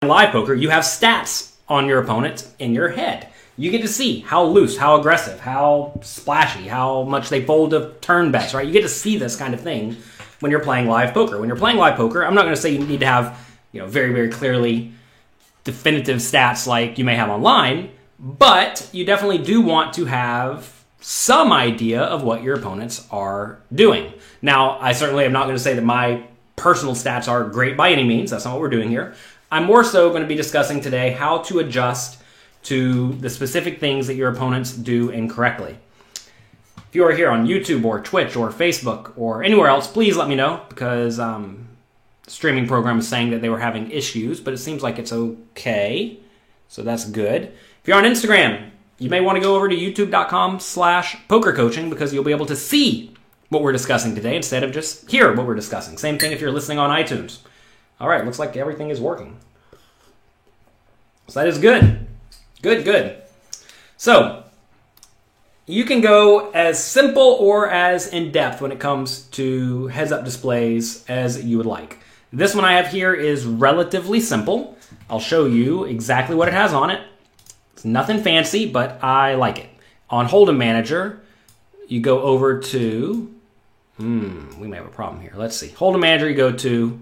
live poker, you have stats on your opponent in your head. You get to see how loose, how aggressive, how splashy, how much they fold to turn bets, right? You get to see this kind of thing when you're playing live poker. When you're playing live poker, I'm not going to say you need to have, very, very clearly definitive stats like you may have online, but you definitely do want to have some idea of what your opponents are doing. Now, I certainly am not going to say that my personal stats are great by any means. That's not what we're doing here. I'm more so going to be discussing today how to adjust to the specific things that your opponents do incorrectly. If you are here on YouTube or Twitch or Facebook or anywhere else, please let me know, because the streaming program is saying that they were having issues, but it seems like it's okay, so that's good. If you're on Instagram, you may want to go over to youtube.com/pokercoaching, because you'll be able to see what we're discussing today instead of just hear what we're discussing. Same thing if you're listening on iTunes. All right, looks like everything is working. So that is good. Good. So you can go as simple or as in-depth when it comes to heads-up displays as you would like. This one I have here is relatively simple. I'll show you exactly what it has on it. It's nothing fancy, but I like it. On Hold'em Manager, you go over to... we may have a problem here. Let's see. Hold'em Manager, you go to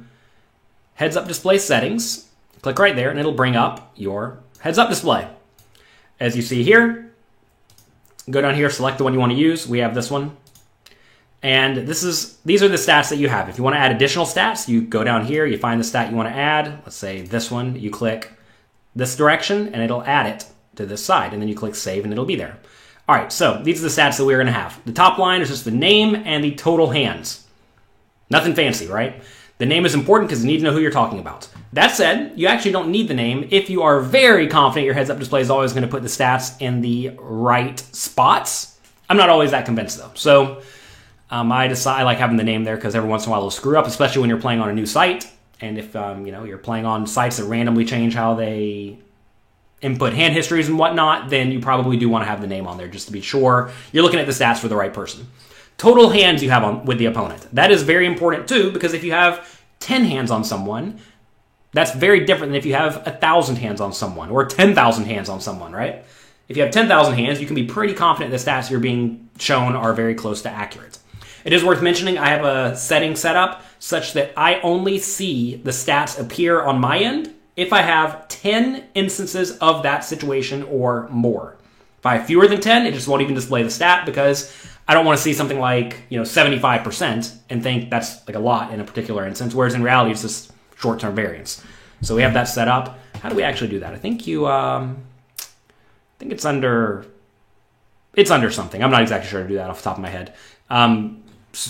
Heads-Up Display Settings. Click right there, and it'll bring up your heads-up display. As you see here, go down here, select the one you want to use. We have this one. And these are the stats that you have. If you want to add additional stats, you go down here, you find the stat you want to add. Let's say this one, you click this direction, and it'll add it to this side. And then you click Save, and it'll be there. All right, so these are the stats that we're going to have. The top line is just the name and the total hands. Nothing fancy, right? The name is important because you need to know who you're talking about. That said, you actually don't need the name if you are very confident your heads-up display is always going to put the stats in the right spots. I'm not always that convinced, though. So I like having the name there because every once in a while it'll screw up, especially when you're playing on a new site. And if you're playing on sites that randomly change how they input hand histories and whatnot, then you probably do want to have the name on there just to be sure you're looking at the stats for the right person. Total hands you have on with the opponent. That is very important too, because if you have 10 hands on someone, that's very different than if you have 1,000 hands on someone or 10,000 hands on someone, right? If you have 10,000 hands, you can be pretty confident the stats you're being shown are very close to accurate. It is worth mentioning I have a setting set up such that I only see the stats appear on my end if I have 10 instances of that situation or more. If I have fewer than 10, it just won't even display the stat because I don't want to see something like 75% and think that's like a lot in a particular instance, whereas in reality it's just short-term variance. So we have that set up. How do we actually do that? I think it's under something. I'm not exactly sure to do that off the top of my head.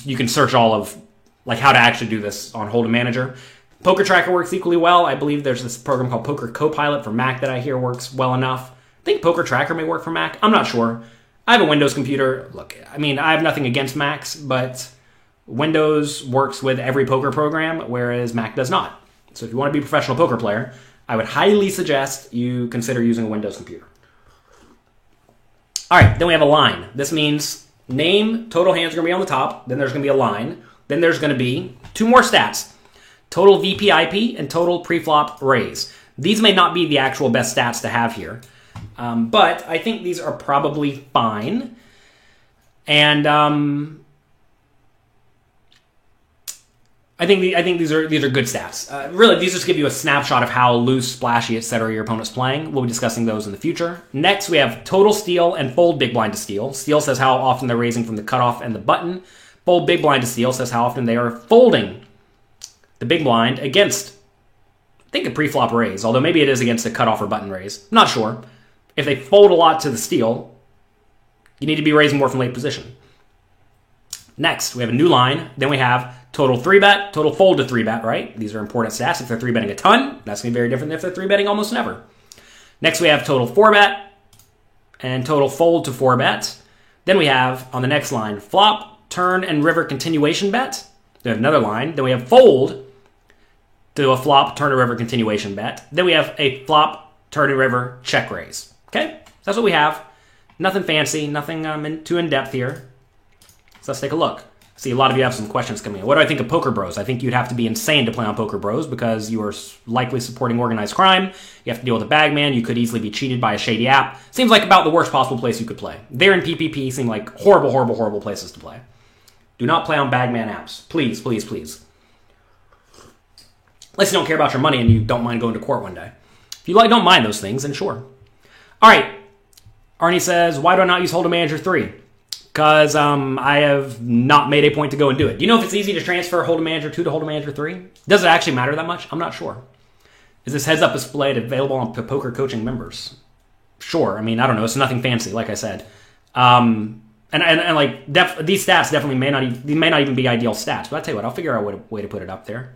You can search all of how to actually do this on Hold'em Manager. Poker Tracker works equally well. I believe there's this program called Poker Copilot for Mac that I hear works well enough. I think Poker Tracker may work for Mac. I'm not sure. I have a Windows computer. Look, I have nothing against Macs, but Windows works with every poker program, whereas Mac does not. So if you want to be a professional poker player, I would highly suggest you consider using a Windows computer. All right, then we have a line. This means name, total hands are going to be on the top, then there's going to be a line, then there's going to be two more stats, total VPIP and total preflop raise. These may not be the actual best stats to have here, but I think these are probably fine. And I think these are good stats. Really, these just give you a snapshot of how loose, splashy, etc. your opponent's playing. We'll be discussing those in the future. Next, we have total steal and fold big blind to steal. Steal says how often they're raising from the cutoff and the button. Fold big blind to steal says how often they are folding the big blind against, I think, a pre-flop raise, although maybe it is against a cutoff or button raise. Not sure. If they fold a lot to the steal, you need to be raising more from late position. Next, we have a new line. Then we have total 3-bet, total fold to 3-bet, right? These are important stats. If they're 3-betting a ton, that's going to be very different than if they're 3-betting almost never. Next, we have total 4-bet and total fold to 4-bet. Then we have, on the next line, flop, turn, and river continuation bet. Then we have another line. Then we have fold to a flop, turn, or river continuation bet. Then we have a flop, turn, and river check raise. Okay? So that's what we have. Nothing fancy, nothing too in-depth here. So let's take a look. See, a lot of you have some questions coming in. What do I think of Poker Bros? I think you'd have to be insane to play on Poker Bros because you are likely supporting organized crime. You have to deal with a bagman. You could easily be cheated by a shady app. Seems like about the worst possible place you could play. There and PPP seem like horrible, horrible, horrible places to play. Do not play on bagman apps. Please, please, please. Unless you don't care about your money and you don't mind going to court one day. If you don't mind those things, then sure. All right. Arnie says, why do I not use Hold'em Manager 3? Because I have not made a point to go and do it. Do you know if it's easy to transfer Hold'em Manager 2 to Hold'em Manager 3? Does it actually matter that much? I'm not sure. Is this heads-up display available on Poker Coaching members? Sure. I mean, I don't know. It's nothing fancy, like I said. And like these stats definitely may not even be ideal stats. But I'll tell you what, I'll figure out a way to put it up there.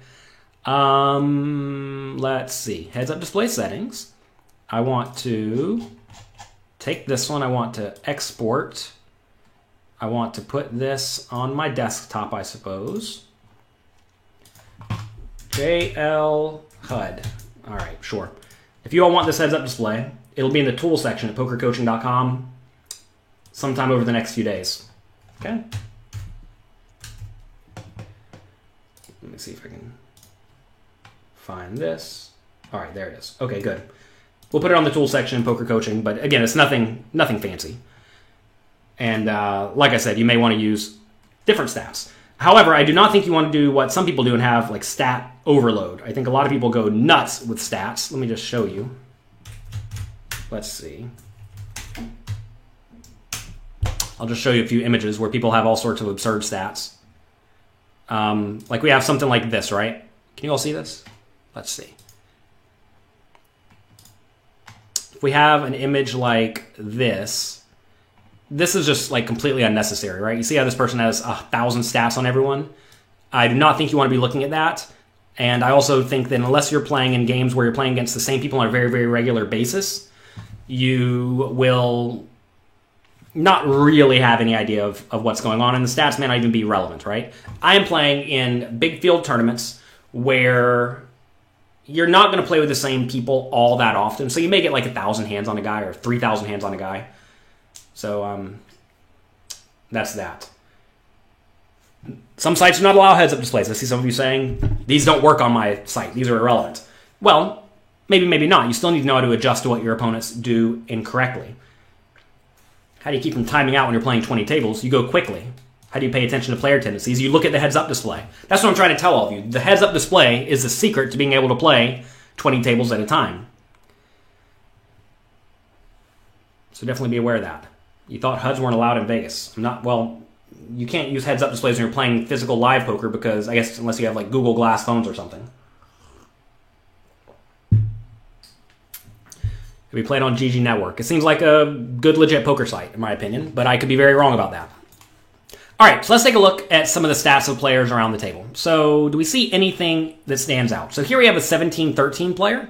Let's see. Heads-up display settings. I want to take this one. I want to export. I want to put this on my desktop, I suppose. JL HUD. All right, sure. If you all want this heads-up display, it'll be in the tools section at pokercoaching.com sometime over the next few days. Okay? Let me see if I can find this. All right, there it is. Okay, good. We'll put it on the tools section in Poker Coaching, but again, it's nothing fancy. And like I said, you may want to use different stats. However, I do not think you want to do what some people do and have like stat overload. I think a lot of people go nuts with stats. Let me just show you. Let's see. I'll just show you a few images where people have all sorts of absurd stats. Like we have something like this, right? Can you all see this? Let's see. If we have an image like this is just like completely unnecessary, right? You see how this person has 1,000 stats on everyone? I do not think you want to be looking at that. And I also think that unless you're playing in games where you're playing against the same people on a very, very regular basis, you will not really have any idea of what's going on. And the stats may not even be relevant, right? I am playing in big field tournaments where you're not going to play with the same people all that often. So you may get like 1,000 hands on a guy or 3,000 hands on a guy. So that's that. Some sites do not allow heads-up displays. I see some of you saying, these don't work on my site. These are irrelevant. Well, maybe not. You still need to know how to adjust to what your opponents do incorrectly. How do you keep them timing out when you're playing 20 tables? You go quickly. How do you pay attention to player tendencies? You look at the heads-up display. That's what I'm trying to tell all of you. The heads-up display is the secret to being able to play 20 tables at a time. So definitely be aware of that. You thought HUDs weren't allowed in Vegas. Well, you can't use heads-up displays when you're playing physical live poker because, I guess, unless you have like Google Glass phones or something. We played on GG Network. It seems like a good, legit poker site, in my opinion, but I could be very wrong about that. All right, so let's take a look at some of the stats of players around the table. So do we see anything that stands out? So here we have a 17-13 player,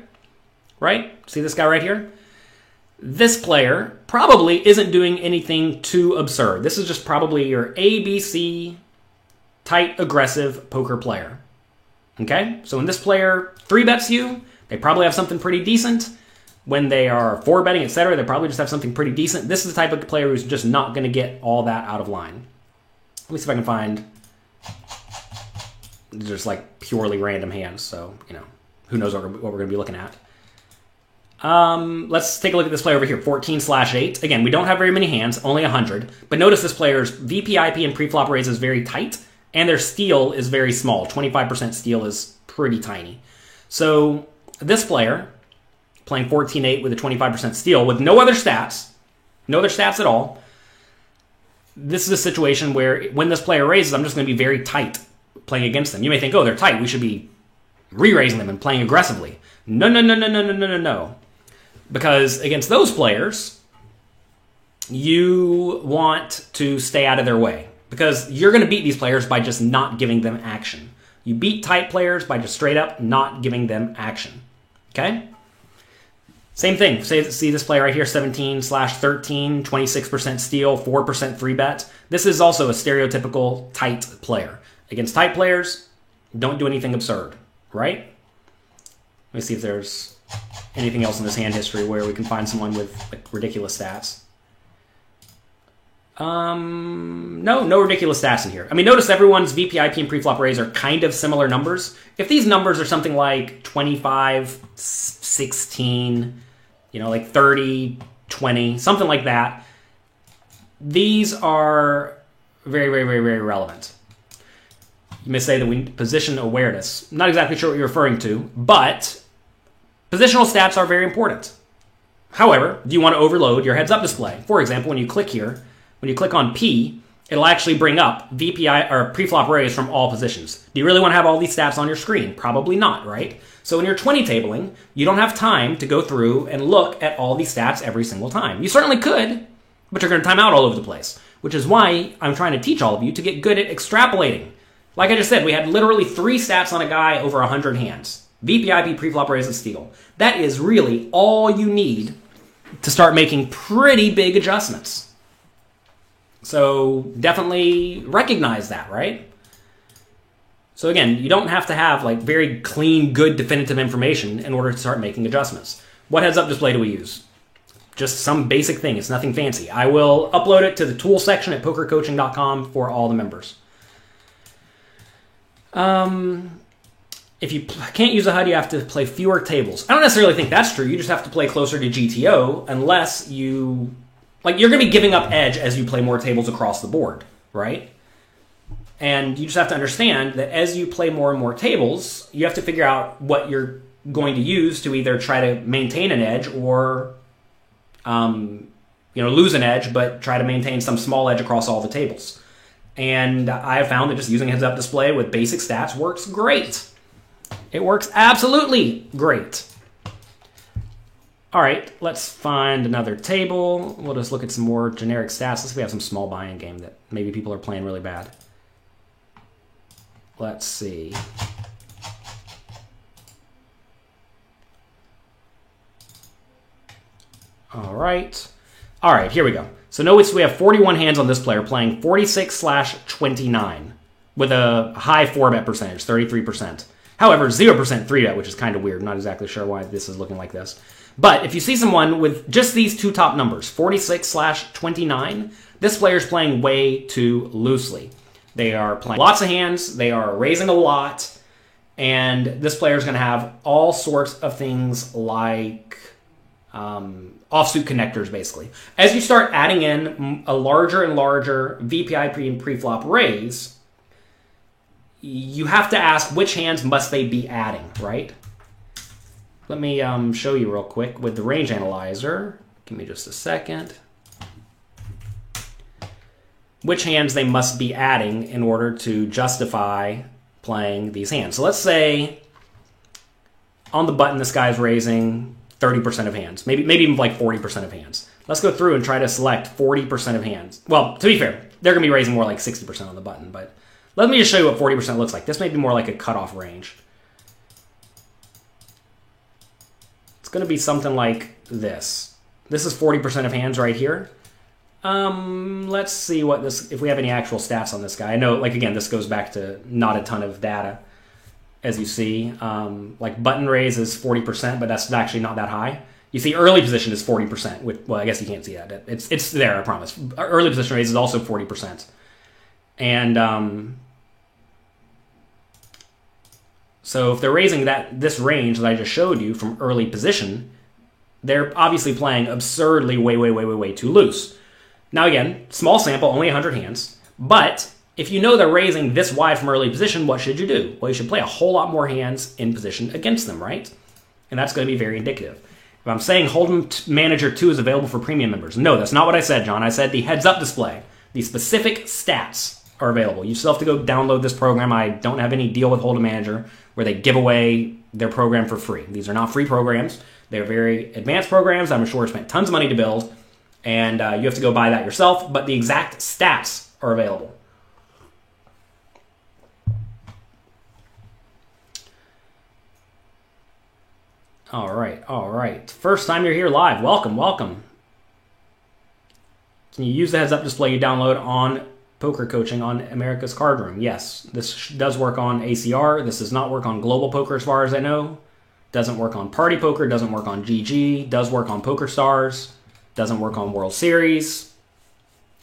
right? See this guy right here? This player probably isn't doing anything too absurd. This is just probably your ABC tight, aggressive poker player. Okay? So when this player 3-bets you, they probably have something pretty decent. When they are 4-betting, etc., they probably just have something pretty decent. This is the type of player who's just not going to get all that out of line. Let me see if I can find just like purely random hands. So, who knows what we're going to be looking at. Let's take a look at this player over here, 14/8. Again, we don't have very many hands, only 100. But notice this player's VPIP and preflop raise is very tight, and their steal is very small. 25% steal is pretty tiny. So this player, playing 14/8 with a 25% steal, with no other stats at all, this is a situation where when this player raises, I'm just going to be very tight playing against them. You may think, oh, they're tight. We should be re-raising them and playing aggressively. No. Because against those players, you want to stay out of their way. Because you're going to beat these players by just not giving them action. You beat tight players by just straight up not giving them action. Okay? Same thing. See this player right here, 17/13, 26% steal, 4% 3-bet. This is also a stereotypical tight player. Against tight players, don't do anything absurd, right? Let me see if there's anything else in this hand history where we can find someone with like ridiculous stats. No ridiculous stats in here. I mean, notice everyone's VPIP and preflop raise are kind of similar numbers. If these numbers are something like 25, 16, like 30, 20, something like that, these are very, very, very, very relevant. You may say that we need position awareness. I'm not exactly sure what you're referring to, but positional stats are very important. However, do you want to overload your heads-up display? For example, when you click here, when you click on P, it'll actually bring up VPI or preflop raise from all positions. Do you really want to have all these stats on your screen? Probably not, right? So when you're 20 tabling, you don't have time to go through and look at all these stats every single time. You certainly could, but you're going to time out all over the place, which is why I'm trying to teach all of you to get good at extrapolating. Like I just said, we had literally 3 stats on a guy over 100 hands. VPIP, preflop raise, and steal. That is really all you need to start making pretty big adjustments. So definitely recognize that, right? So again, you don't have to have like very clean, good, definitive information in order to start making adjustments. What heads-up display do we use? Just some basic thing. It's nothing fancy. I will upload it to the tools section at pokercoaching.com for all the members. If you can't use a HUD, you have to play fewer tables. I don't necessarily think that's true. You just have to play closer to GTO unless you... you're going to be giving up edge as you play more tables across the board, right? And you just have to understand that as you play more and more tables, you have to figure out what you're going to use to either try to maintain an edge or, lose an edge, but try to maintain some small edge across all the tables. And I have found that just using heads-up display with basic stats works great. It works absolutely great. All right, let's find another table. We'll just look at some more generic stats. Let's see if we have some small buy-in game that maybe people are playing really bad. Let's see. All right, here we go. So notice we have 41 hands on this player playing 46/29 with a high 4-bet percentage, 33%. However, 0% 3-bet, which is kind of weird. I'm not exactly sure why this is looking like this. But if you see someone with just these 2 top numbers, 46/29, this player's playing way too loosely. They are playing lots of hands, they are raising a lot, and this player's going to have all sorts of things like offsuit connectors, basically. As you start adding in a larger and larger VPIP and preflop raise, you have to ask which hands must they be adding, right? Let me show you real quick with the range analyzer. Give me just a second. Which hands they must be adding in order to justify playing these hands. So let's say on the button this guy's raising 30% of hands, maybe even like 40% of hands. Let's go through and try to select 40% of hands. Well, to be fair, they're going to be raising more like 60% on the button, but let me just show you what 40% looks like. This may be more like a cutoff range. It's going to be something like this. This is 40% of hands right here. Let's see what this, if we have any actual stats on this guy. I know, like, again, this goes back to not a ton of data, as you see. Like, button raise is 40%, but that's actually not that high. You see early position is 40%. Well, I guess you can't see that. It's there, I promise. Early position raise is also 40%. And so if they're raising this range that I just showed you from early position, they're obviously playing absurdly way too loose. Now again, small sample, only 100 hands, but if you know they're raising this wide from early position, what should you do? Well, you should play a whole lot more hands in position against them, right? And that's going to be very indicative. If I'm saying Hold'em Manager 2 is available for premium members, no, that's not what I said, John. I said the heads-up display, the specific stats are available. You still have to go download this program. I don't have any deal with Hold'em Manager where they give away their program for free. These are not free programs. They're very advanced programs. I'm sure spent tons of money to build, and you have to go buy that yourself, but the exact stats are available. All right. First time you're here live, welcome. Can you use the heads-up display you download on Poker Coaching on America's Card Room? Yes, this does work on ACR. This does not work on Global Poker as far as I know. Doesn't work on Party Poker, doesn't work on GG, does work on PokerStars, doesn't work on World Series.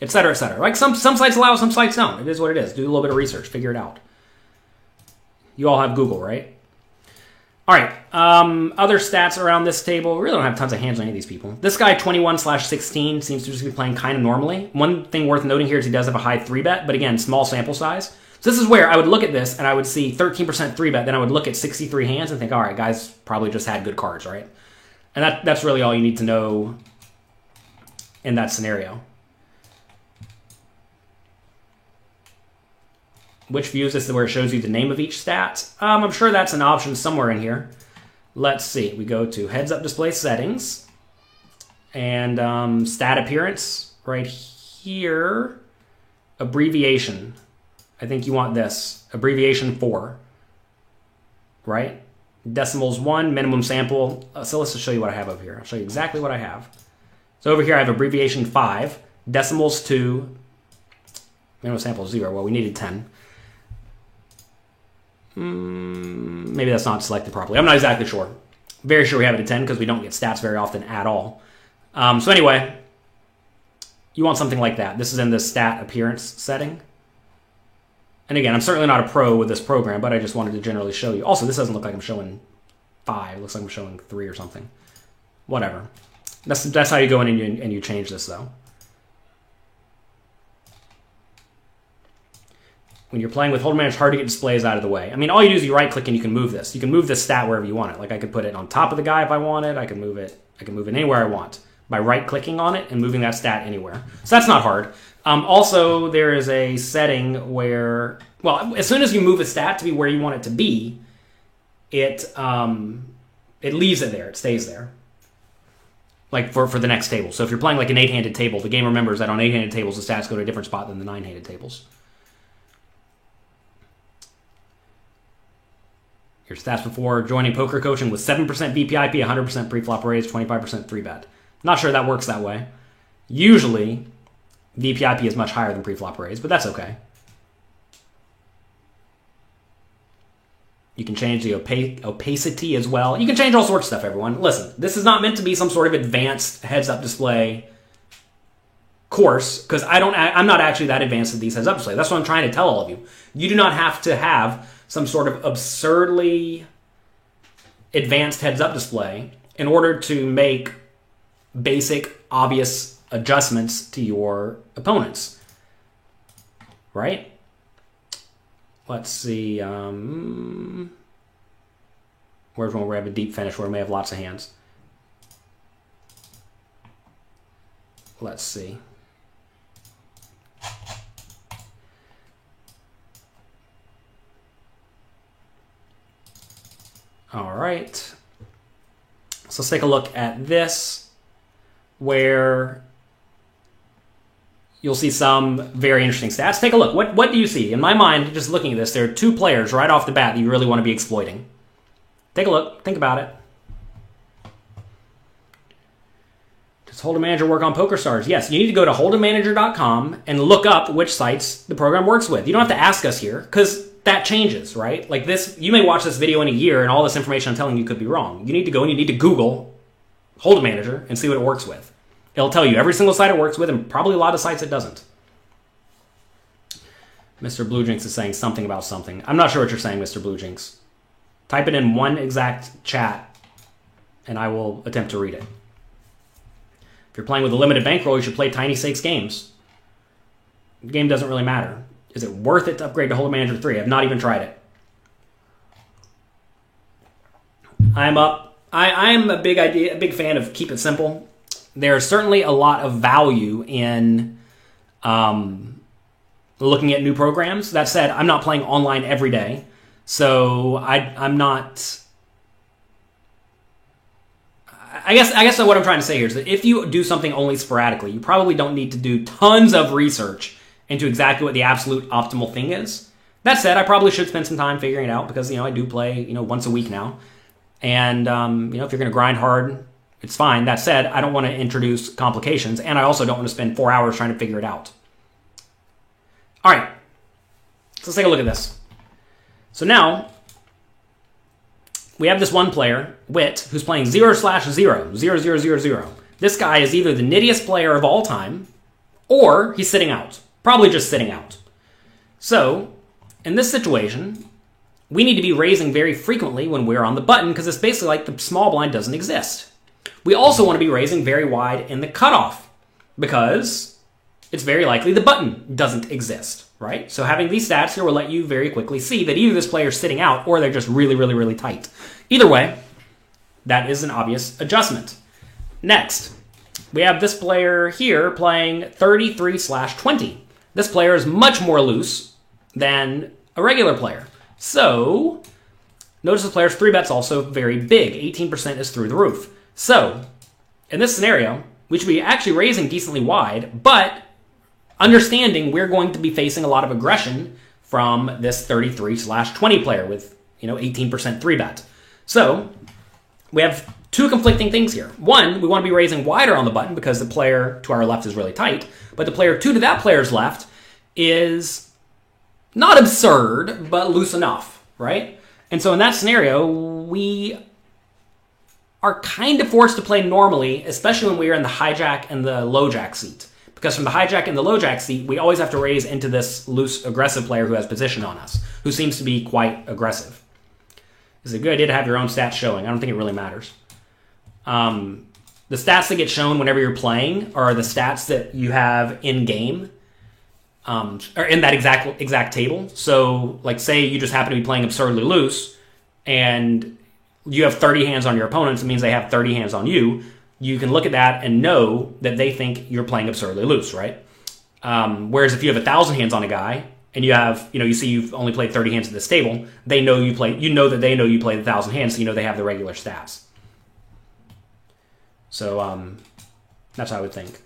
etc., etc. Like some sites allow, some sites don't. It is what it is. Do a little bit of research, figure it out. You all have Google, right? All right. Other stats around this table. We really don't have tons of hands on any of these people. This guy, 21/16, seems to just be playing kind of normally. One thing worth noting here is he does have a high 3-bet, but again, small sample size. So this is where I would look at this and I would see 13% 3-bet. Then I would look at 63 hands and think, all right, guys probably just had good cards, right? And that's really all you need to know in that scenario. Which views, this is where it shows you the name of each stat. I'm sure that's an option somewhere in here. Let's see. We go to heads-up display settings. And stat appearance right here. Abbreviation. I think you want this. Abbreviation 4. Right? Decimals 1, minimum sample. So let's just show you what I have over here. I'll show you exactly what I have. So over here I have abbreviation 5. Decimals 2. Minimum sample 0. Well, we needed 10. Maybe that's not selected properly. I'm not exactly sure. Very sure we have it at 10 because we don't get stats very often at all. So anyway, you want something like that. This is in the stat appearance setting. And again, I'm certainly not a pro with this program, but I just wanted to generally show you. Also, this doesn't look like I'm showing 5. It looks like I'm showing 3 or something. Whatever. That's how you go in and you change this, though. When you're playing with Hold Manager, it's hard to get displays out of the way. I mean, all you do is you right-click and you can move this. You can move this stat wherever you want it. Like I could put it on top of the guy if I wanted. I can move it anywhere I want by right-clicking on it and moving that stat anywhere. So that's not hard. Also, there is a setting where, well, as soon as you move a stat to be where you want it to be, it leaves it there. It stays there. Like for the next table. So if you're playing like an 8-handed table, the game remembers that on 8-handed tables, the stats go to a different spot than the 9-handed tables. Your stats before joining poker coaching was 7% VPIP, 100% pre-flop raise, 25% 3-bet. Not sure that works that way. Usually, VPIP is much higher than pre-flop raise, but that's okay. You can change the opacity as well. You can change all sorts of stuff, everyone. Listen, this is not meant to be some sort of advanced heads-up display course, because I'm not actually that advanced at these heads-up displays. That's what I'm trying to tell all of you. You do not have to have some sort of absurdly advanced heads-up display in order to make basic, obvious adjustments to your opponents. Right? Let's see. Where's one where we have a deep finish where we may have lots of hands? Let's see. All right. So let's take a look at this, where you'll see some very interesting stats. Take a look. What do you see? In my mind, just looking at this, there are 2 players right off the bat that you really want to be exploiting. Take a look. Think about it. Does Hold'em Manager work on PokerStars? Yes. You need to go to hold'emmanager.com and look up which sites the program works with. You don't have to ask us here, because that changes, right? Like this, you may watch this video in a year and all this information I'm telling you could be wrong. You need to go and you need to Google Hold'em Manager and see what it works with. It'll tell you every single site it works with and probably a lot of sites it doesn't. Mr. Blue Jinx is saying something about something. I'm not sure what you're saying, Mr. Blue Jinx. Type it in one exact chat and I will attempt to read it. If you're playing with a limited bankroll, you should play Tiny Stakes games. The game doesn't really matter. Is it worth it to upgrade to Hold'em Manager 3? I've not even tried it. I'm a big fan of keep it simple. There's certainly a lot of value in looking at new programs. That said, I'm not playing online every day, so I'm not. I guess what I'm trying to say here is that if you do something only sporadically, you probably don't need to do tons of research into exactly what the absolute optimal thing is. That said, I probably should spend some time figuring it out because, I do play, once a week now. And, if you're going to grind hard, it's fine. That said, I don't want to introduce complications, and I also don't want to spend 4 hours trying to figure it out. All right. So let's take a look at this. So now, we have this one player, Wit, who's playing 0/0, 0, 0, 0, 0. This guy is either the nittiest player of all time, or he's sitting out. Probably just sitting out. So, in this situation, we need to be raising very frequently when we're on the button because it's basically like the small blind doesn't exist. We also want to be raising very wide in the cutoff because it's very likely the button doesn't exist, right? So having these stats here will let you very quickly see that either this player's sitting out or they're just really, really, really tight. Either way, that is an obvious adjustment. Next, we have this player here playing 33/20. This player is much more loose than a regular player. So, notice the player's 3-bet's also very big. 18% is through the roof. So, in this scenario, we should be actually raising decently wide, but understanding we're going to be facing a lot of aggression from this 33/20 player with, 18% 3-bet. So, we have two conflicting things here. One, we want to be raising wider on the button because the player to our left is really tight, but the player to that player's left is not absurd, but loose enough, right? And so in that scenario, we are kind of forced to play normally, especially when we are in the hijack and the low jack seat. Because from the hijack and the low jack seat, we always have to raise into this loose, aggressive player who has position on us, who seems to be quite aggressive. It's a good idea to have your own stats showing. I don't think it really matters. The stats that get shown whenever you're playing are the stats that you have in-game, or in that exact table. So, like, say you just happen to be playing absurdly loose, and you have 30 hands on your opponents, it means they have 30 hands on you. You can look at that and know that they think you're playing absurdly loose, right? Whereas if you have 1,000 hands on a guy, and you have, you see you've only played 30 hands at this table, they know you play, that they know you played 1,000 hands, so you know they have the regular stats. So, that's how I would think.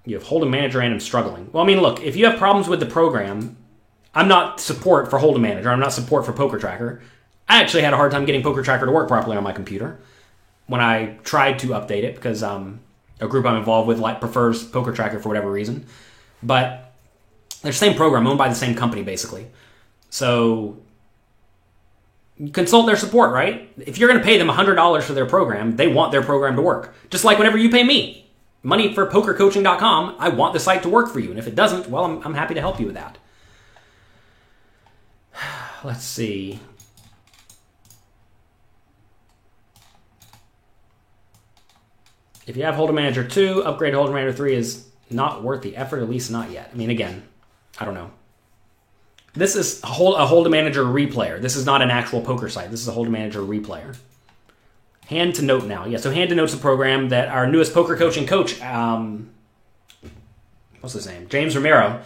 You have Hold'em Manager and I'm struggling. Well, I mean, look, if you have problems with the program, I'm not support for Hold'em Manager. I'm not support for Poker Tracker. I actually had a hard time getting Poker Tracker to work properly on my computer when I tried to update it because a group I'm involved with prefers Poker Tracker for whatever reason. But they're the same program, owned by the same company, basically. So consult their support, right? If you're going to pay them $100 for their program, they want their program to work. Just like whenever you pay me money for pokercoaching.com, I want the site to work for you. And if it doesn't, well, I'm happy to help you with that. Let's see. If you have Hold'em Manager 2, upgrade to Hold'em Manager 3 is not worth the effort, at least not yet. I mean, again, I don't know. This is a Hold'em Manager replayer. This is not an actual poker site. This is a Hold'em Manager replayer. Hand to Note now. Yeah, so Hand to Note's a program that our newest poker coaching coach, what's his name? James Romero.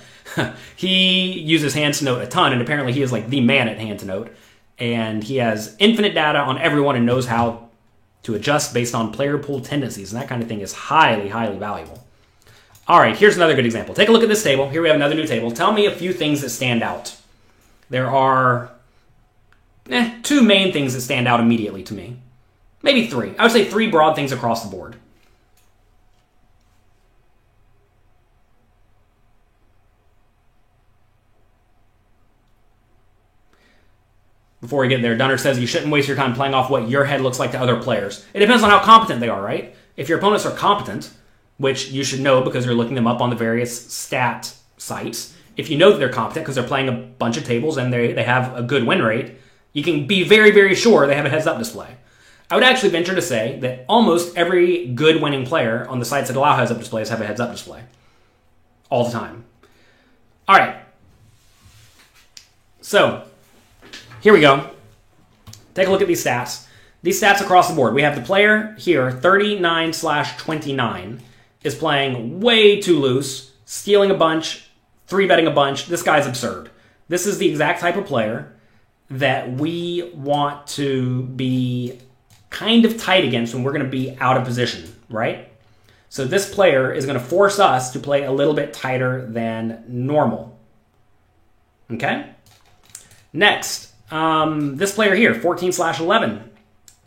He uses Hand to Note a ton, and apparently he is like the man at Hand to Note. And he has infinite data on everyone and knows how to adjust based on player pool tendencies, and that kind of thing is highly, highly valuable. All right, here's another good example. Take a look at this table. Here we have another new table. Tell me a few things that stand out. There are two main things that stand out immediately to me. Maybe three. I would say three broad things across the board. Before we get there, Dunner says you shouldn't waste your time playing off what your head looks like to other players. It depends on how competent they are, right? If your opponents are competent, which you should know because you're looking them up on the various stat sites, if you know that they're competent because they're playing a bunch of tables and they have a good win rate, you can be very, very sure they have a heads-up display. I would actually venture to say that almost every good winning player on the sites that allow heads-up displays have a heads-up display. All the time. All right. So, here we go. Take a look at these stats. These stats across the board. We have the player here, 39/29, is playing way too loose, stealing a bunch, 3-betting a bunch. This guy's absurd. This is the exact type of player that we want to be kind of tight against when we're going to be out of position, right? So this player is going to force us to play a little bit tighter than normal. Okay? Next, this player here, 14/11,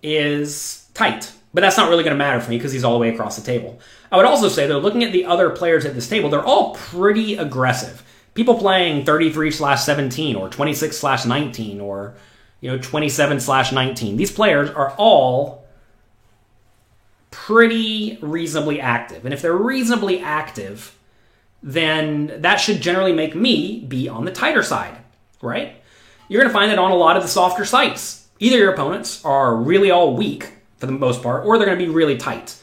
is tight. But that's not really going to matter for me because he's all the way across the table. I would also say, though, looking at the other players at this table, they're all pretty aggressive. People playing 33/17 or 26/19 or 27/19. These players are all pretty reasonably active. And if they're reasonably active, then that should generally make me be on the tighter side, right? You're going to find that on a lot of the softer sites, either your opponents are really all weak for the most part, or they're going to be really tight.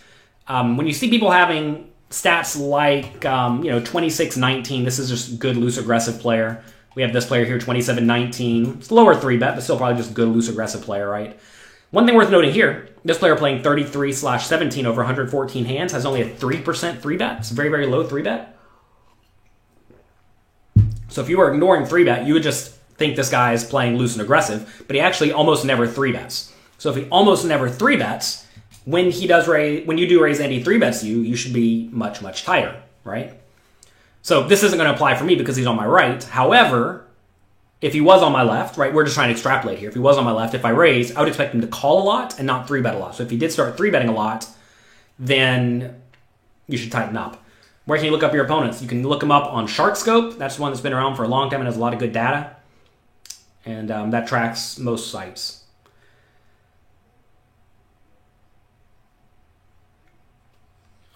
When you see people having stats like 26-19, this is just good loose aggressive player. We have this player here, 27-19. It's lower 3-bet, but still probably just good loose aggressive player, right? One thing worth noting here, this player playing 33/17 over 114 hands has only a 3% 3-bet. It's a very, very low 3-bet. So if you were ignoring 3-bet, you would just think this guy is playing loose and aggressive, but he actually almost never 3-bets. So if he almost never 3-bets, when you do raise and he 3-bets you should be much, much tighter, right? So this isn't going to apply for me because he's on my right. However, if he was on my left, right, we're just trying to extrapolate here. If he was on my left, if I raise, I would expect him to call a lot and not 3-bet a lot. So if he did start 3-betting a lot, then you should tighten up. Where can you look up your opponents? You can look them up on SharkScope. That's one that's been around for a long time and has a lot of good data. And that tracks most sites.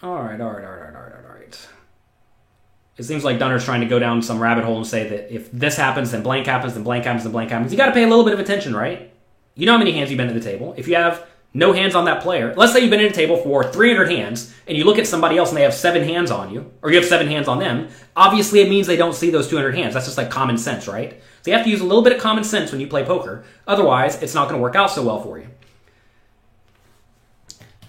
All right. It seems like Dunner's trying to go down some rabbit hole and say that if this happens, then blank happens, then blank happens, then blank happens. You got to pay a little bit of attention, right? You know how many hands you've been at the table. If you have no hands on that player, let's say you've been at a table for 300 hands, and you look at somebody else and they have 7 hands on you, or you have 7 hands on them, obviously it means they don't see those 200 hands. That's just like common sense, right? So you have to use a little bit of common sense when you play poker. Otherwise, it's not going to work out so well for you.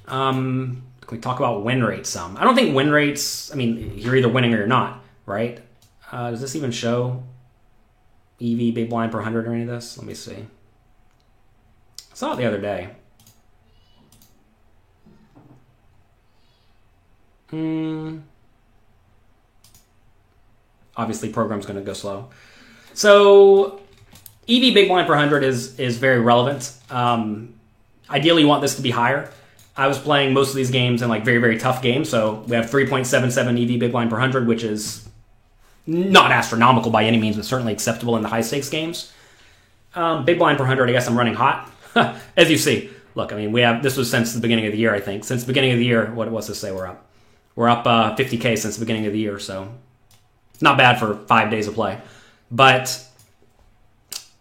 Can we talk about win rates some? I don't think win rates, you're either winning or you're not, right? Does this even show EV, big blind per 100 or any of this? Let me see. I saw it the other day. Obviously, program's going to go slow. So, EV big blind per 100 is very relevant. Ideally, you want this to be higher. I was playing most of these games in like very, very tough games. So we have 3.77 EV big blind per 100, which is not astronomical by any means, but certainly acceptable in the high stakes games. Big blind per 100, I guess I'm running hot. As you see, look, this was since the beginning of the year, I think. Since the beginning of the year, what's this say we're up? We're up 50K since the beginning of the year, so not bad for 5 days of play. But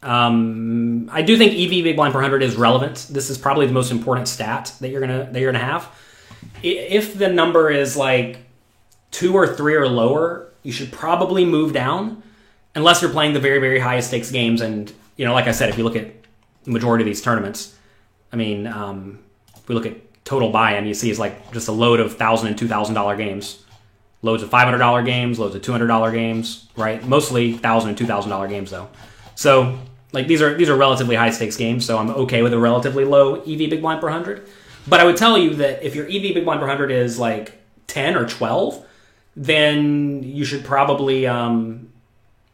I do think EV big blind per 100 is relevant. This is probably the most important stat that you're gonna have. If the number is like 2 or 3 or lower, you should probably move down, unless you're playing the very, very highest stakes games. And like I said, if you look at the majority of these tournaments, if we look at total buy-in, you see it's like just a load of $1,000 and $2,000 games, loads of $500 games, loads of $200 games, right? Mostly $1,000 and $2,000 games though. So like these are relatively high stakes games, so I'm okay with a relatively low EV big blind per 100. But I would tell you that if your EV big blind per 100 is like 10 or 12, then you should probably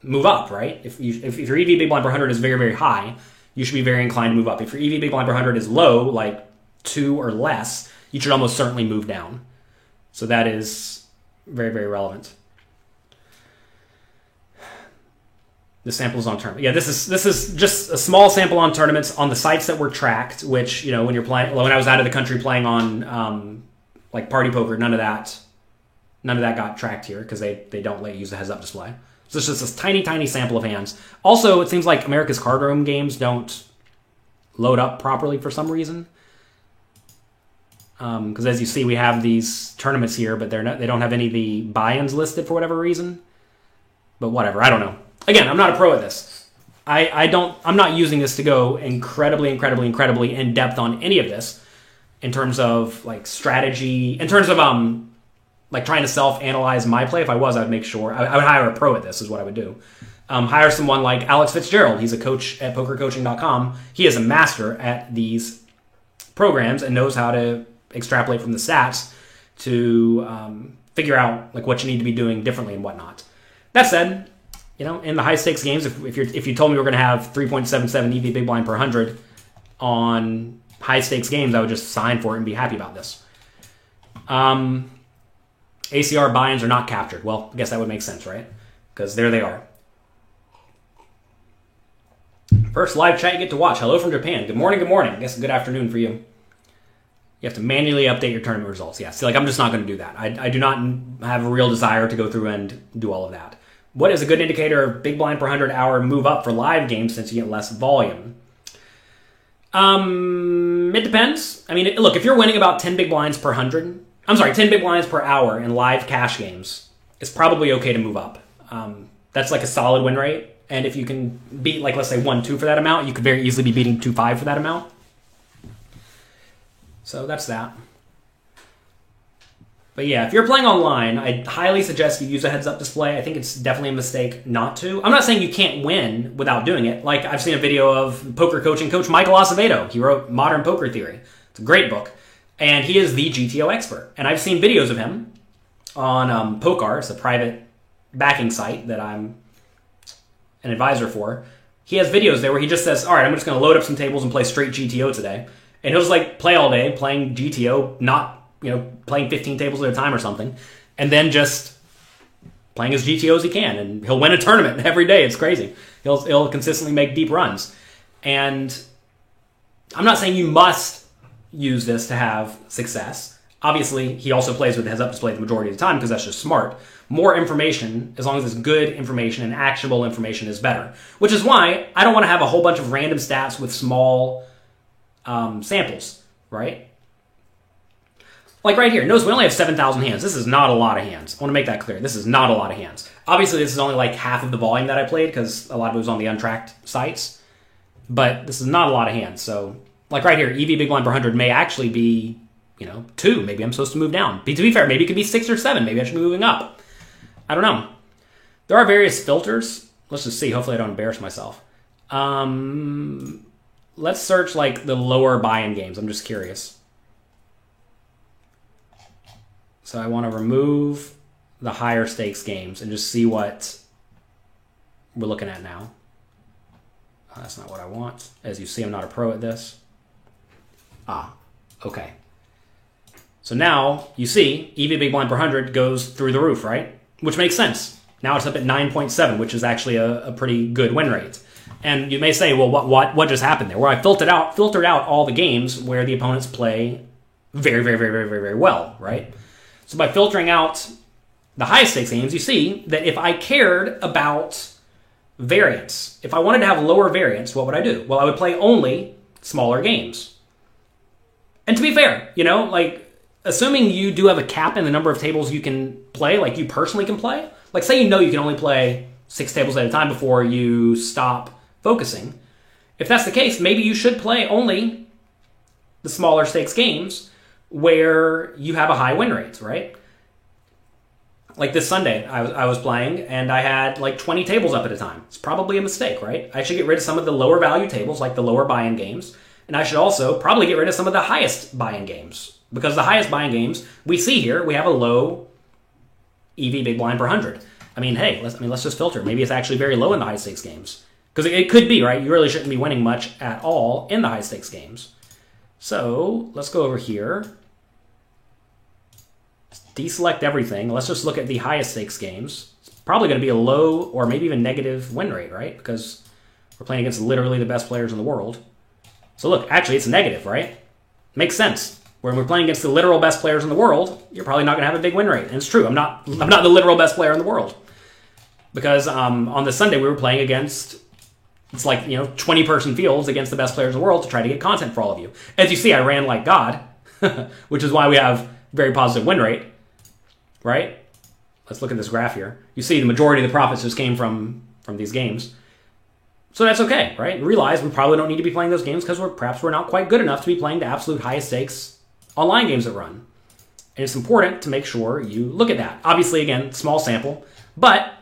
move up, right? If your EV big blind per 100 is very, very high, you should be very inclined to move up. If your EV big blind per 100 is low, like 2 or less, you should almost certainly move down. So that is very, very relevant. The sample is on tournament. Yeah, this is just a small sample on tournaments on the sites that were tracked. Which when you're playing, when I was out of the country playing on like Party Poker, none of that got tracked here because they don't let you use the heads up display. So it's just this tiny, tiny sample of hands. Also, it seems like America's Card Room games don't load up properly for some reason. Because as you see, we have these tournaments here, but they don't have any of the buy-ins listed for whatever reason. But whatever, I don't know. Again, I'm not a pro at this. I'm not using this to go incredibly in depth on any of this in terms of like strategy, in terms of like trying to self-analyze my play. If I was, I would make sure I would hire a pro at this is what I would do. Hire someone like Alex Fitzgerald. He's a coach at pokercoaching.com. He is a master at these programs and knows how to extrapolate from the stats to figure out like what you need to be doing differently and whatnot. That said, in the high stakes games, if you told me we're going to have 3.77 EV big blind per 100 on high stakes games, I would just sign for it and be happy about this. ACR buy-ins are not captured. Well, I guess that would make sense, right? Because there they are. First live chat you get to watch. Hello from Japan. Good morning, good morning. I guess good afternoon for you. You have to manually update your tournament results. Yeah, see, like I'm just not going to do that. I do not have a real desire to go through and do all of that. What is a good indicator of big blind per 100 hour move up for live games since you get less volume? It depends. I mean, look, if you're winning about 10 big blinds per 100, 10 big blinds per hour in live cash games, it's probably okay to move up. That's like a solid win rate. And if you can beat, like, let's say 1-2 for that amount, you could very easily be beating 2-5 for that amount. So that's that. But yeah, if you're playing online, I highly suggest you use a heads-up display. I think it's definitely a mistake not to. I'm not saying you can't win without doing it. Like, I've seen a video of poker coaching coach Michael Acevedo. He wrote Modern Poker Theory. It's a great book. And he is the GTO expert. And I've seen videos of him on Pokar. It's a private backing site that I'm an advisor for. He has videos there where he just says, all right, I'm just going to load up some tables and play straight GTO today. And he'll just like play all day playing GTO, not, playing 15 tables at a time or something, and then just playing as GTO as he can. And he'll win a tournament every day. It's crazy. He'll consistently make deep runs. And I'm not saying you must use this to have success. Obviously, he also plays with the heads-up display the majority of the time because that's just smart. More information, as long as it's good information and actionable information, is better. Which is why I don't want to have a whole bunch of random stats with small samples, right? Like right here, notice we only have 7,000 hands. This is not a lot of hands. I want to make that clear. This is not a lot of hands. Obviously, this is only like half of the volume that I played because a lot of it was on the untracked sites. But this is not a lot of hands. So, like right here, EV big blind per 100 may actually be, 2. Maybe I'm supposed to move down. To be fair, maybe it could be 6 or 7. Maybe I should be moving up. I don't know. There are various filters. Let's just see. Hopefully I don't embarrass myself. Let's search like the lower buy-in games. I'm just curious. So I want to remove the higher stakes games and just see what we're looking at now. That's not what I want. As you see, I'm not a pro at this. Okay. So now you see EV big blind per 100 goes through the roof, right? Which makes sense. Now it's up at 9.7, which is actually a pretty good win rate. And you may say, well, what just happened there? Well, I filtered out all the games where the opponents play very, very, very, very, very, very well, right? So by filtering out the high stakes games, you see that if I cared about variance, if I wanted to have lower variance, what would I do? Well, I would play only smaller games. And to be fair, assuming you do have a cap in the number of tables you can play, like you personally can play, like say you can only play 6 tables at a time before you stop focusing. If that's the case, maybe you should play only the smaller stakes games where you have a high win rate, right? Like this Sunday, I was playing and I had like 20 tables up at a time. It's probably a mistake, right? I should get rid of some of the lower value tables, like the lower buy-in games, and I should also probably get rid of some of the highest buy-in games, because the highest buy-in games we see here, we have a low EV big blind per 100. I mean, hey, let's just filter. Maybe it's actually very low in the high stakes games. Because it could be, right? You really shouldn't be winning much at all in the high stakes games. So let's go over here. Deselect everything. Let's just look at the highest stakes games. It's probably going to be a low or maybe even negative win rate, right? Because we're playing against literally the best players in the world. So look, actually it's negative, right? Makes sense. When we're playing against the literal best players in the world, you're probably not going to have a big win rate. And it's true. I'm not the literal best player in the world. Because on this Sunday we were playing against, it's like, 20-person fields against the best players in the world to try to get content for all of you. As you see, I ran like God, which is why we have very positive win rate, right? Let's look at this graph here. You see the majority of the profits just came from these games. So that's okay, right? Realize we probably don't need to be playing those games because perhaps we're not quite good enough to be playing the absolute highest stakes online games that run. And it's important to make sure you look at that. Obviously, again, small sample, but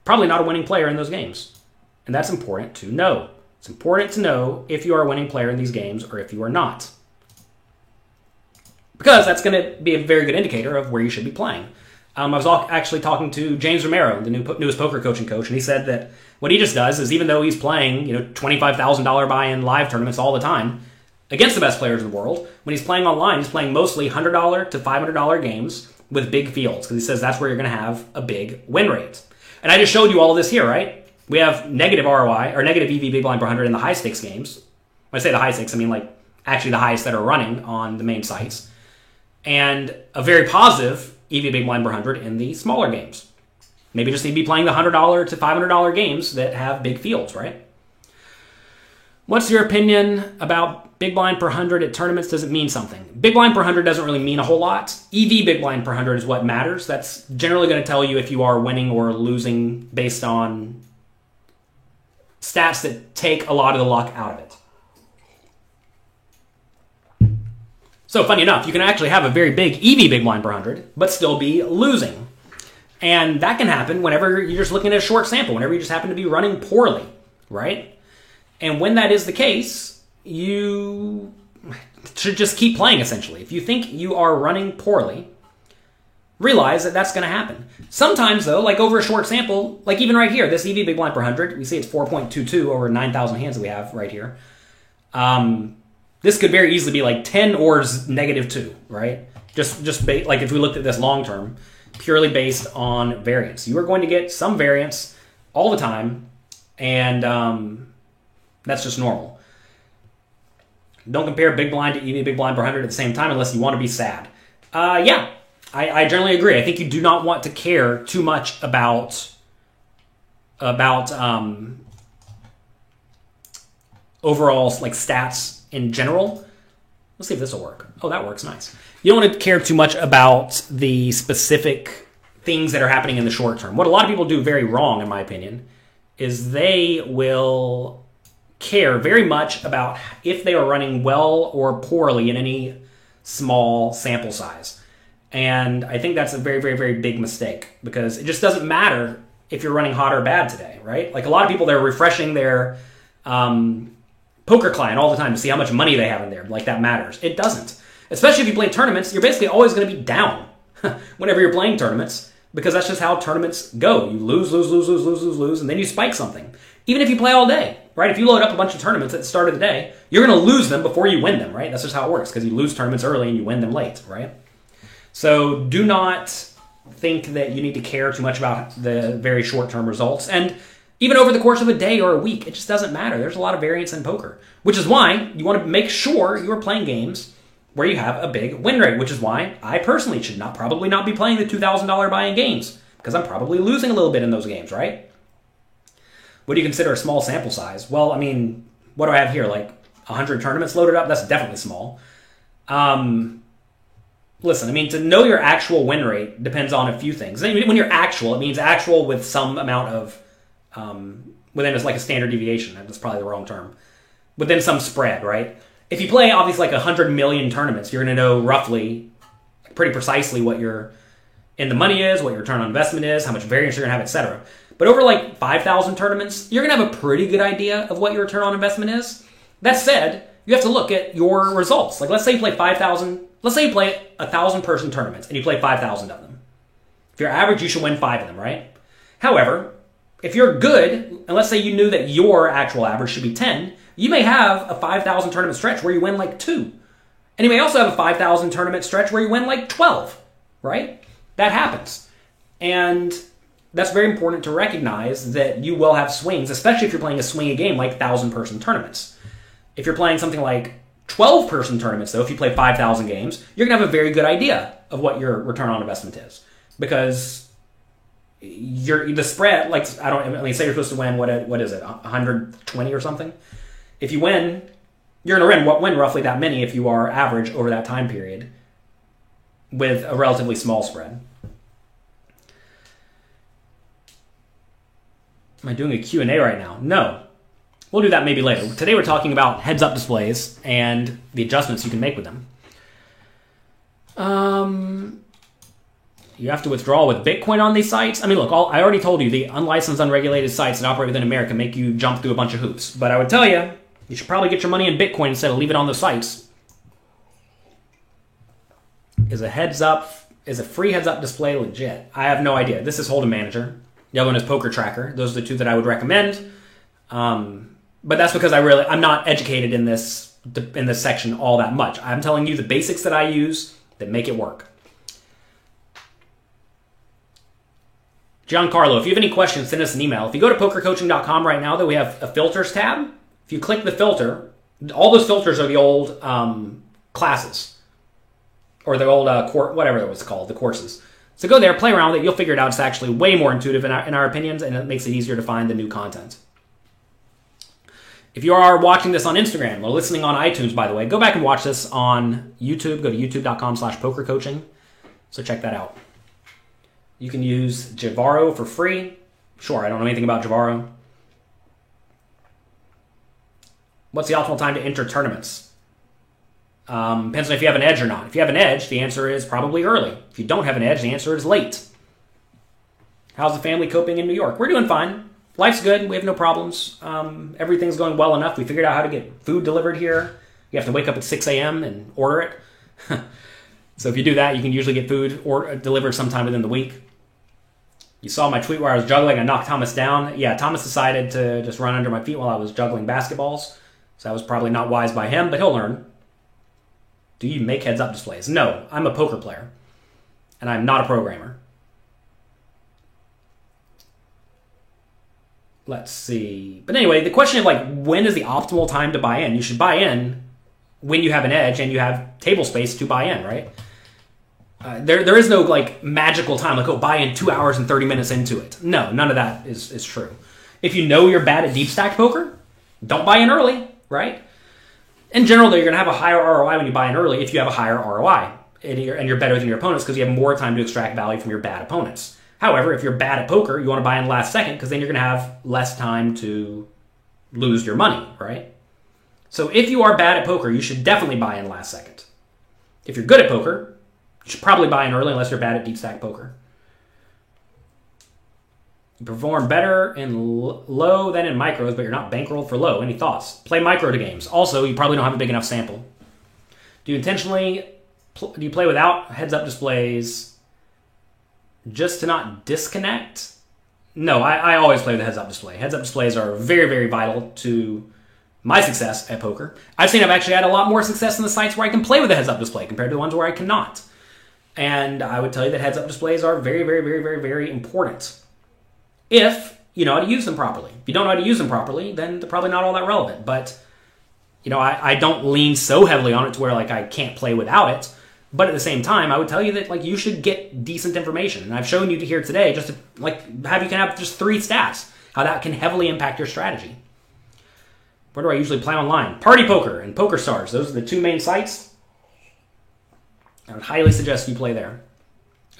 probably not a winning player in those games. And that's important to know. It's important to know if you are a winning player in these games or if you are not. Because that's going to be a very good indicator of where you should be playing. I was actually talking to James Romero, the newest poker coaching coach, and he said that what he just does is, even though he's playing $25,000 buy-in live tournaments all the time against the best players in the world, when he's playing online, he's playing mostly $100 to $500 games with big fields, because he says that's where you're going to have a big win rate. And I just showed you all of this here, right? We have negative ROI, or negative EV big blind per 100 in the high stakes games. When I say the high stakes, I mean like actually the highest that are running on the main sites, and a very positive EV big blind per 100 in the smaller games. Maybe just need to be playing the $100 to $500 games that have big fields, right? What's your opinion about big blind per 100 at tournaments? Does it mean something? Big blind per 100 doesn't really mean a whole lot. EV big blind per 100 is what matters. That's generally going to tell you if you are winning or losing based on stats that take a lot of the luck out of it. So funny enough, you can actually have a very big EV big blind per 100, but still be losing. And that can happen whenever you're just looking at a short sample, whenever you just happen to be running poorly, right? And when that is the case, you should just keep playing, essentially. If you think you are running poorly, realize that that's going to happen. Sometimes, though, like over a short sample, like even right here, this EV big blind per 100, we see it's 4.22 over 9,000 hands that we have right here. This could very easily be like 10 or -2, right? Like if we looked at this long term, purely based on variance. You are going to get some variance all the time, and that's just normal. Don't compare big blind to EV big blind per 100 at the same time unless you want to be sad. Yeah, I generally agree. I think you do not want to care too much about overall like stats in general. Let's see if this will work. Oh, that works. Nice. You don't want to care too much about the specific things that are happening in the short term. What a lot of people do very wrong, in my opinion, is they will care very much about if they are running well or poorly in any small sample size. And I think that's a very, very, very big mistake, because it just doesn't matter if you're running hot or bad today, right? Like a lot of people, they're refreshing their poker client all the time to see how much money they have in there. Like that matters. It doesn't. Especially if you play tournaments, you're basically always going to be down whenever you're playing tournaments, because that's just how tournaments go. You lose, and then you spike something. Even if you play all day, right? If you load up a bunch of tournaments at the start of the day, you're going to lose them before you win them, right? That's just how it works, because you lose tournaments early and you win them late, right? So do not think that you need to care too much about the very short-term results. And even over the course of a day or a week, it just doesn't matter. There's a lot of variance in poker, which is why you want to make sure you are playing games where you have a big win rate, which is why I personally should probably not be playing the $2,000 buy-in games, because I'm probably losing a little bit in those games, right? What do you consider a small sample size? Well, I mean, what do I have here? Like 100 tournaments loaded up? That's definitely small. Listen, I mean, to know your actual win rate depends on a few things. When you're actual, it means actual with some amount of, within it's like a standard deviation. That's probably the wrong term. Within some spread, right? If you play, obviously, like 100 million tournaments, you're going to know roughly, pretty precisely what your in the money is, what your return on investment is, how much variance you're going to have, etc. But over like 5,000 tournaments, you're going to have a pretty good idea of what your return on investment is. That said, you have to look at your results. Like, let's say you play 5,000, let's say you play 1,000-person tournaments and you play 5,000 of them. If you're average, you should win 5 of them, right? However, if you're good, and let's say you knew that your actual average should be 10, you may have a 5,000 tournament stretch where you win like 2. And you may also have a 5,000 tournament stretch where you win like 12, right? That happens. And that's very important to recognize that you will have swings, especially if you're playing a swingy game like 1,000-person tournaments. If you're playing something like 12-person tournaments, though, if you play 5,000 games, you're going to have a very good idea of what your return on investment is. Because the spread, like, say you're supposed to win, what is it, 120 or something? If you win, you're going to win roughly that many if you are average over that time period with a relatively small spread. Am I doing a Q&A right now? No. We'll do that maybe later. Today we're talking about heads-up displays and the adjustments you can make with them. You have to withdraw with Bitcoin on these sites. I mean, look, I already told you the unlicensed, unregulated sites that operate within America make you jump through a bunch of hoops. But I would tell you, you should probably get your money in Bitcoin instead of leave it on those sites. Is a free heads-up display legit? I have no idea. This is Hold'em Manager. The other one is Poker Tracker. Those are the two that I would recommend. But that's because I'm not educated in this section all that much. I'm telling you the basics that I use that make it work. Giancarlo, if you have any questions, send us an email. If you go to pokercoaching.com right now, we have a filters tab. If you click the filter, All those filters are the old classes, or the old whatever it was called, the courses. So go there, play around with it. You'll figure it out. It's actually way more intuitive in our opinions, and it makes it easier to find the new content. If you are watching this on Instagram or listening on iTunes, by the way, go back and watch this on YouTube. Go to youtube.com/pokercoaching. So check that out. You can use Javaro for free. Sure, I don't know anything about Javaro. What's the optimal time to enter tournaments? Depends on if you have an edge or not. If you have an edge, the answer is probably early. If you don't have an edge, the answer is late. How's the family coping in New York? We're doing fine. Life's good. We have no problems. Everything's going well enough. We figured out how to get food delivered here. You have to wake up at 6 a.m. and order it. So if you do that, you can usually get food delivered sometime within the week. You saw my tweet where I was juggling. I knocked Thomas down. Yeah, Thomas decided to just run under my feet while I was juggling basketballs. So that was probably not wise by him, but he'll learn. Do you make heads-up displays? No, I'm a poker player, and I'm not a programmer. Let's see. But anyway, the question of when is the optimal time to buy in? You should buy in when you have an edge and you have table space to buy in, right? There is no magical time, buy in 2 hours and 30 minutes into it. No, none of that is true. If you know you're bad at deep stack poker, don't buy in early, right? In general, though, you're going to have a higher ROI when you buy in early if you have a higher ROI and you're better than your opponents because you have more time to extract value from your bad opponents. However, if you're bad at poker, you want to buy in last second because then you're going to have less time to lose your money, right? So if you are bad at poker, you should definitely buy in last second. If you're good at poker, you should probably buy in early unless you're bad at deep stack poker. You perform better in low than in micros, but you're not bankrolled for low. Any thoughts? Play micro to games. Also, you probably don't have a big enough sample. Do you play without heads-up displays just to not disconnect? No, I always play with a heads-up display. Heads-up displays are very, very vital to my success at poker. I've actually had a lot more success in the sites where I can play with a heads-up display compared to the ones where I cannot. And I would tell you that heads-up displays are very, very, very, very, very important if you know how to use them properly. If you don't know how to use them properly, then they're probably not all that relevant. But, I don't lean so heavily on it to where, I can't play without it. But at the same time, I would tell you that, you should get decent information. And I've shown you here today just to, you can have just 3 stats, how that can heavily impact your strategy. Where do I usually play online? Party Poker and PokerStars. Those are the 2 main sites. I would highly suggest you play there,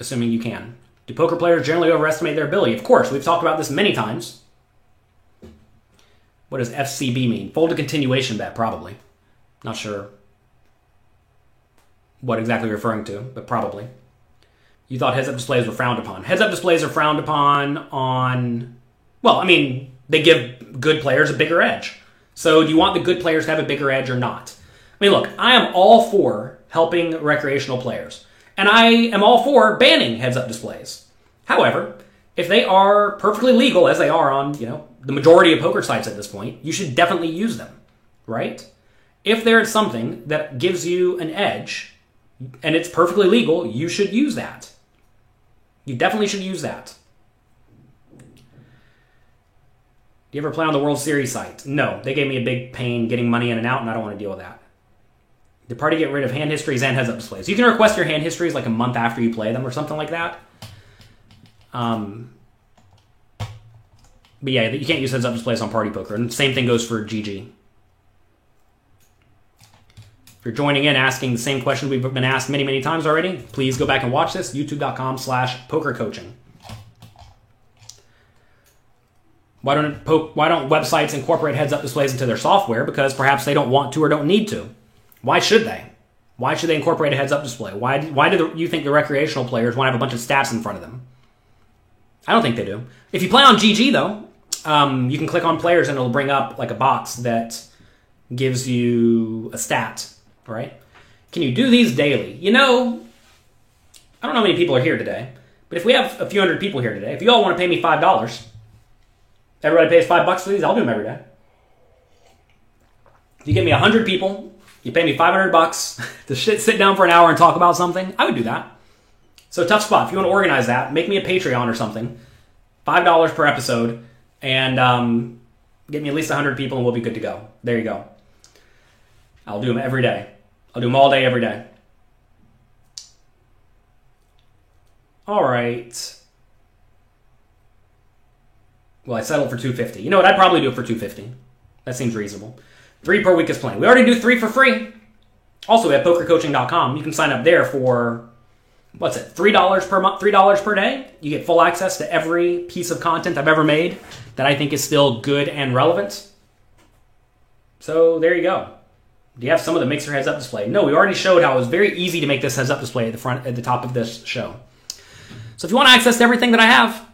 assuming you can. Do poker players generally overestimate their ability? Of course, we've talked about this many times. What does FCB mean? Folded continuation bet, probably. Not sure what exactly you're referring to, but probably. You thought heads-up displays were frowned upon. Heads-up displays are frowned upon on... Well, they give good players a bigger edge. So do you want the good players to have a bigger edge or not? Look, I am all for helping recreational players. And I am all for banning heads-up displays. However, if they are perfectly legal, as they are on, the majority of poker sites at this point, you should definitely use them, right? If there is something that gives you an edge, and it's perfectly legal, you should use that. You definitely should use that. Do you ever play on the World Series site? No, they gave me a big pain getting money in and out, and I don't want to deal with that. The party get rid of hand histories and heads-up displays. You can request your hand histories a month after you play them or something like that. But yeah, you can't use heads-up displays on Party Poker. And the same thing goes for GG. If you're joining in asking the same question we've been asked many, many times already, please go back and watch this. youtube.com/pokercoaching. Why don't websites incorporate heads-up displays into their software? Because perhaps they don't want to or don't need to. Why should they? Why should they incorporate a heads-up display? Why do you think the recreational players want to have a bunch of stats in front of them? I don't think they do. If you play on GG, though, you can click on players and it'll bring up a box that gives you a stat, right? Can you do these daily? I don't know how many people are here today, but if we have a few hundred people here today, if you all want to pay me $5, everybody pays $5 for these, I'll do them every day. If you give me 100 people, you pay me $500 to sit down for an hour and talk about something, I would do that. So tough spot. If you want to organize that, make me a Patreon or something. $5 per episode. And get me at least 100 people and we'll be good to go. There you go. I'll do them every day. I'll do them all day, every day. All right. Well, I settled for $250. You know what? I'd probably do it for $250. That seems reasonable. 3 per week is plenty. We already do 3 for free. Also, we have pokercoaching.com. You can sign up there for, what's it, $3 per month, $3 per day. You get full access to every piece of content I've ever made that I think is still good and relevant. So there you go. Do you have some of the Mixer heads up display? No, we already showed how it was very easy to make this heads up display at the top of this show. So if you want access to everything that I have,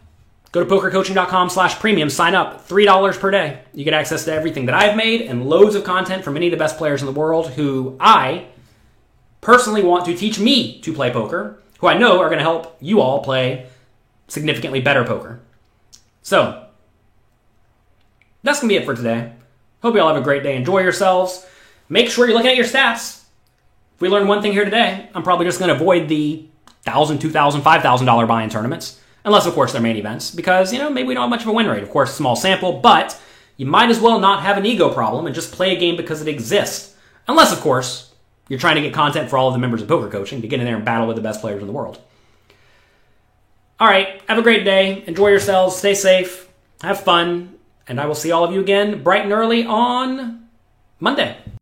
go to pokercoaching.com/premium, sign up, $3 per day. You get access to everything that I've made and loads of content from many of the best players in the world who I personally want to teach me to play poker, who I know are going to help you all play significantly better poker. So, that's going to be it for today. Hope you all have a great day. Enjoy yourselves. Make sure you're looking at your stats. If we learned one thing here today, I'm probably just going to avoid the $1,000, $2,000, $5,000 buy-in tournaments. Unless, of course, they're main events. Because, maybe we don't have much of a win rate. Of course, small sample. But you might as well not have an ego problem and just play a game because it exists. Unless, of course, you're trying to get content for all of the members of Poker Coaching to get in there and battle with the best players in the world. All right. Have a great day. Enjoy yourselves. Stay safe. Have fun. And I will see all of you again bright and early on Monday.